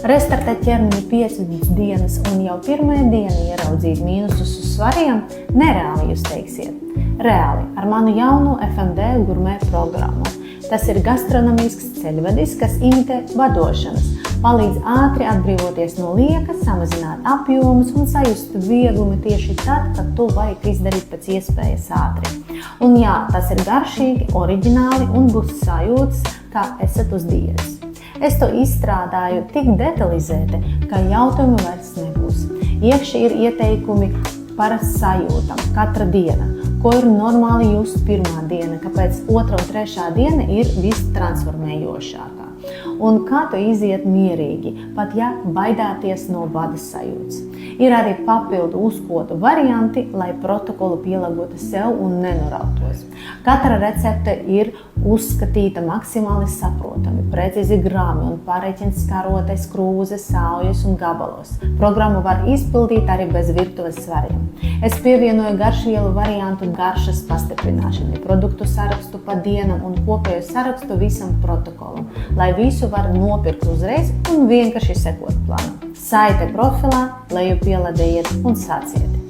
Restartēt ķermeni 5 dienas un jau pirmajā dienā ieraudzīt mīnusus uz svariem nereāli jūs teiksiet. Reāli ar manu jauno FMD gurmē programmu. Tas ir gastronomisks ceļvedis, kas imitē vadošanas, palīdz ātri atbrīvoties no lieka, samazināt apjomus un sajust vieglumu tieši tad, kad to vajag izdarīt pēc iespējas ātri. Un jā, tas ir garšīgi, oriģināli un būs sajūtas, kā esat uz diētas. Es to izstrādāju tik detalizēti, ka jautājumu vairs nebūs. Iekšā ir ieteikumi par sajūtām katra diena, ko ir normāli just pirmā diena, kāpēc 2. un 3. diena ir vistransformējošākā. Un kā to iziet mierīgi, pat ja baidāties no badas sajūtas. Ir arī papildu uzkodu varianti, lai protokolu pielāgotu sev un nenorautos. Katra recepte ir uzskatīta maksimāli saprotami, precīzi grami un pareiķins karotes, krūzes, saujas un gabalos. Programmu var izpildīt arī bez virtuves svariem. Es pievienoju garšvielu variantu garšas pastiprināšanai, produktu sarakstu pa dienam un kopēju sarakstu visam protokolam, lai visu var nopirkt uzreiz un vienkārši sekot plānam. Saite profilā, lejupielādējiet un sāciet!